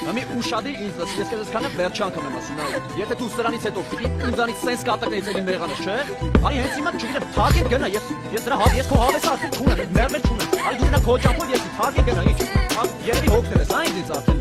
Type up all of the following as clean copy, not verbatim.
Մի ուշադիր ինձ լսի, ես քեզ քանը վերջ անգամ եմ ասում, նայ։ Եթե դու սրանից հետո պիտի ինձանից սենց կատակնես էլի մեղանը, չէ։ Այ հենց հիմա չգիտեմ, թարգ գնա, ես դրա ես քո հավես արդեն չունեմ, մերմեր չունեմ։ Այ դու նա քո ճամփոր ես թարգ գնա, ինչ։ Երևի հոգնել ես, այն ինձ արդեն։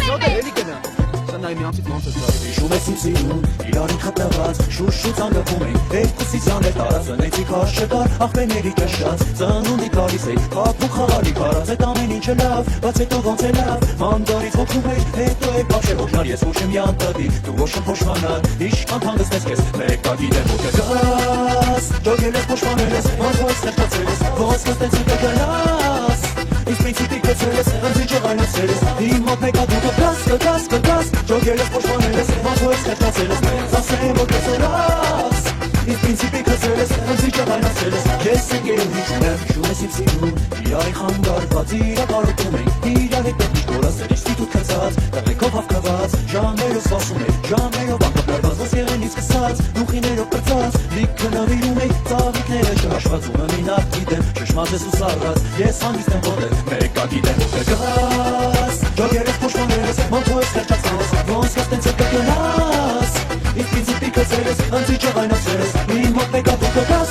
Սո դե էլի գնա։ Սա նայ մի ամսից ոնց է սա։ Հիշում ես իմ սիրուն, իրարին խտված, շուշուց անգվում ենք, երկուսի զաներ տարած, ընեցի քաշ չկար, աղբեների ճշած, ծնունդի գալիս էի, կապու խաղալի կարած, այդ ամեն ինչը լավ, բայց հետո ոնց է լավ, մանդարից հոգնում էի, հետո է բաշխե հոգնար, ես ոչ եմ յանտադի, դու ոչ եմ փոշմանար, իշքան հանգստես քեզ, մեկա գիտեմ որ կգաս, ջոգել ես փոշմանել ես, ոնց ստեղծել ես, ոնց կստեցի կգնաս, ինձ պրինցիպի կցել ես, ընձի ջղայնացել ես, իմ մոտ մեկա դու կգաս, ջոգել ես փոշմանել ես, ոնց ստեղծել ես, մեզ ասեմ որ կսրաս, ինձ պրինցիպի կցել ես, ընձի ջղայնացել ես, ես ընկերում հիշում եմ, հիշում ես իմ սիրուն, իրարի խանգարված, իրակարոտում ենք, իրար հետ միշտ գորասեր, իշտի դուտ կծած, տղեկով հավկված, ժամերով սպասում ենք, ժամերով անկապլարված, ոնց եղենից կսած, նուխիներով կրծած, լիքը նավիրում ենք, ծաղիկները շհաշված, ու մինակ գիտեմ, շշմած ես ու սառած, ես հանգիստ եմ ոտել, մեկա գիտեմ որ կգաս, ջոգեր ես փոշմանել ես, ոնց ես խեղճացել ես, ոնց կստենց է կգնաս, ինձ պրինցիպի կցել ես, ընձի ջղայնացել ես, իմ մոտ մեկա դու կգաս,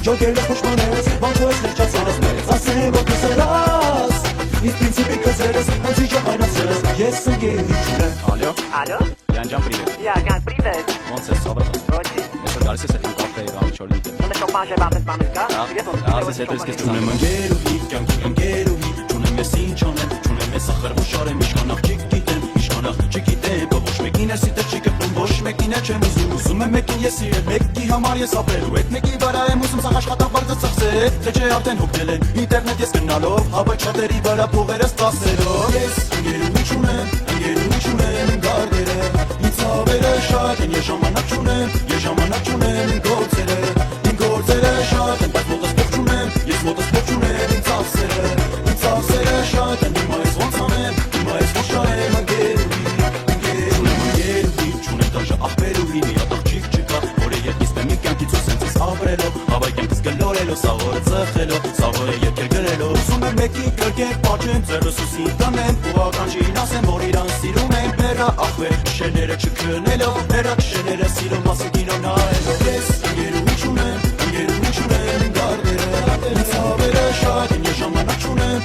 ջոգեր ես փոշմանել ես, ոնց ես խեղճացել ես, մեզ ասեմ որ կսրաս, ինձ պրինցիպի կցել ես, ընձի ջղայնացել ես, ես ընկերում չունեմ։ Алло, Янջան, привет։ Jan, привет. Ոնց ես, սովորել։ Очень. Այսօր գալիս ես այդքան կաֆե եւ չորի։ Ունես շոպան ժեբատես բանիկա։ Ասես հետո ես Չունեմ ընկերուհի, կյանքի ընկերուհի, չունեմ ես ինչ անեմ, չունեմ ես ախր ոչ արեմ, իշքան աղջիկ գիտեմ, իշքան աղջիկ գիտեմ, ոչ մեկին ես սիտը չի կպնում, ոչ մեկին է չեմ ուզում եմ մեկին ես սիրել, մեկի համար ես ապրել, ու այդ մեկի վրա եմ ուզում սաղ աշխատավարձը ծախսել, թե չէ արդեն հոգնել են, ինտերնետ ես գնալով, հավայ չատերի վրա փողերս տասելով, ես ընկերուհի չունեմ, գարդերը, ինձ հավերը շատ են, ես ժամանակ չունեմ, իմ գործերը շատ են, բայց մոտս փող չունեմ, ես մոտս փող չունեմ, ինձ ծախսերը շատ են, հիմա ես ոնց անեմ, հիմա ես ոչ արեմ ընկերուհի, չունեմ դաժե աղբերուհի, մի հատ աղջիկ չկա, որը երկիստ եմ մի կյանքից ու սենց ես հավրելով, հավայ կյանքս գլորելով, սաղորը ծխելով, սաղորը երկեր գրելով, ուզում եմ մեկի կրկեք պաչեմ, ձեռս ուսի տնեմ, ու ականջին ասեմ, որ իրան սիրում եմ, մերա աղբեր, շեները չքնելով, մերա շեները սիրում ասում կինո նայելով, ես ընկերուհի չունեմ, գարդերը, ինձ հավերը շատ են, ես ժամանակ չունեմ,